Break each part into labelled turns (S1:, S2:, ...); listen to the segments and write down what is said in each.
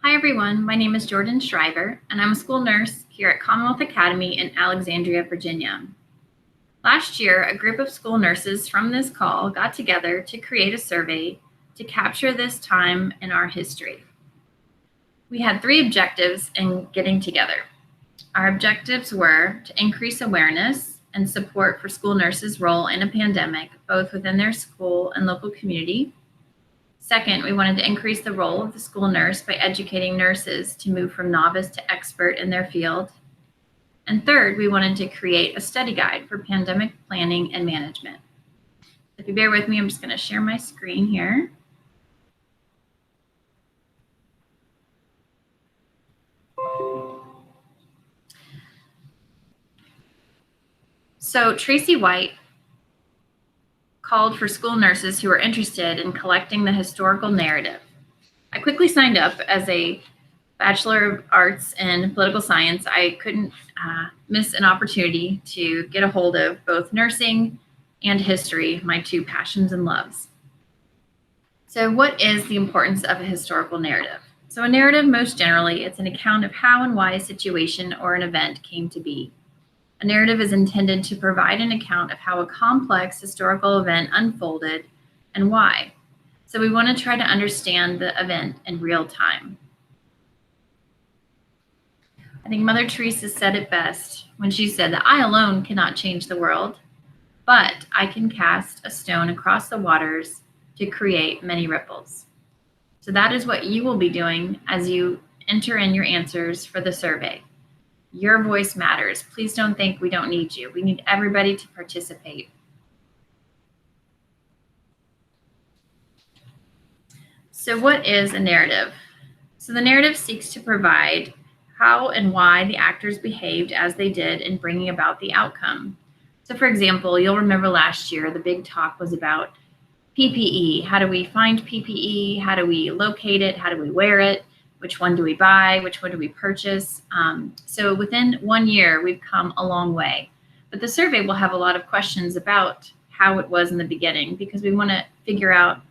S1: Hi everyone, my name is Jordan Shriver, and I'm a school nurse here at Commonwealth Academy in Alexandria, Virginia. Last year, a group of school nurses from this call got together to create a survey to capture this time in our history. We had 3 objectives in getting together. Our objectives were to increase awareness and support for school nurses' role in a pandemic, both within their school and local community. Second, we wanted to increase the role of the school nurse by educating nurses to move from novice to expert in their field. And third, we wanted to create a study guide for pandemic planning and management. If you bear with me, I'm just going to share my screen here. So Tracy White called for school nurses who were interested in collecting the historical narrative. I quickly signed up as a Bachelor of Arts in Political Science. I couldn't miss an opportunity to get a hold of both nursing and history, my 2 passions and loves. So what is the importance of a historical narrative? So a narrative, most generally, it's an account of how and why a situation or an event came to be. A narrative is intended to provide an account of how a complex historical event unfolded and why. So we want to try to understand the event in real time. I think Mother Teresa said it best when she said that I alone cannot change the world, but I can cast a stone across the waters to create many ripples. So that is what you will be doing as you enter in your answers for the survey. Your voice matters. Please don't think we don't need you. We need everybody to participate. So what is a narrative? So the narrative seeks to provide how and why the actors behaved as they did in bringing about the outcome. So for example, you'll remember last year, the big talk was about PPE. How do we find PPE? How do we locate it? How do we wear it? Which one do we buy? Which one do we purchase? So within 1 year, we've come a long way. But the survey will have a lot of questions about how it was in the beginning, because we want to figure out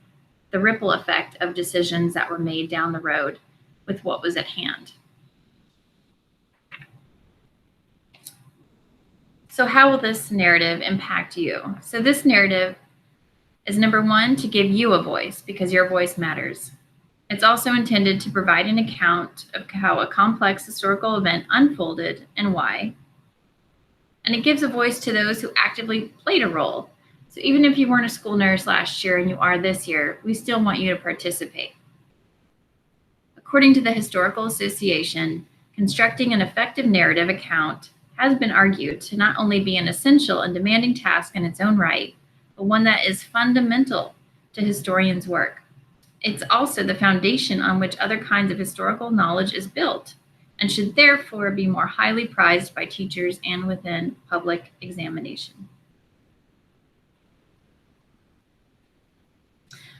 S1: the ripple effect of decisions that were made down the road with what was at hand. So how will this narrative impact you? So this narrative is, number 1, to give you a voice, because your voice matters. It's also intended to provide an account of how a complex historical event unfolded and why. And it gives a voice to those who actively played a role. So even if you weren't a school nurse last year and you are this year, we still want you to participate. According to the Historical Association, constructing an effective narrative account has been argued to not only be an essential and demanding task in its own right, but one that is fundamental to historians' work. It's also the foundation on which other kinds of historical knowledge is built, and should therefore be more highly prized by teachers and within public examination.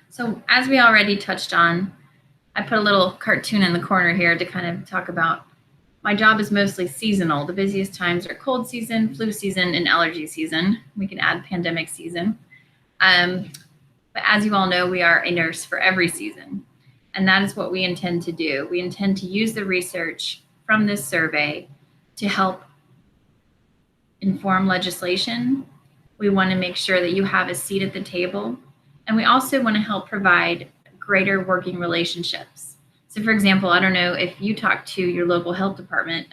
S1: So as we already touched on, I put a little cartoon in the corner here to kind of talk about my job is mostly seasonal. The busiest times are cold season, flu season, and allergy season. We can add pandemic season. But as you all know, we are a nurse for every season, and that is what we intend to do. We intend to use the research from this survey to help inform legislation. We want to make sure that you have a seat at the table, and we also want to help provide greater working relationships. So for example, I don't know if you talk to your local health department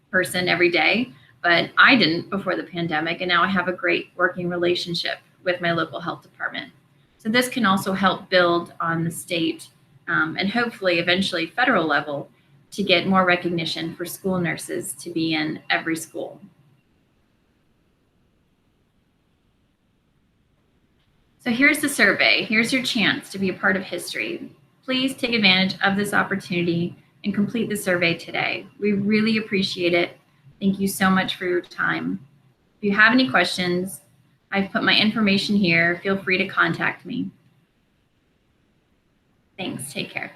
S1: person every day, but I didn't before the pandemic, and now I have a great working relationship with my local health department. So this can also help build on the state and hopefully eventually federal level to get more recognition for school nurses to be in every school. So here's the survey. Here's your chance to be a part of history. Please take advantage of this opportunity and complete the survey today. We really appreciate it. Thank you so much for your time. If you have any questions, I've put my information here. Feel free to contact me. Thanks. Take care.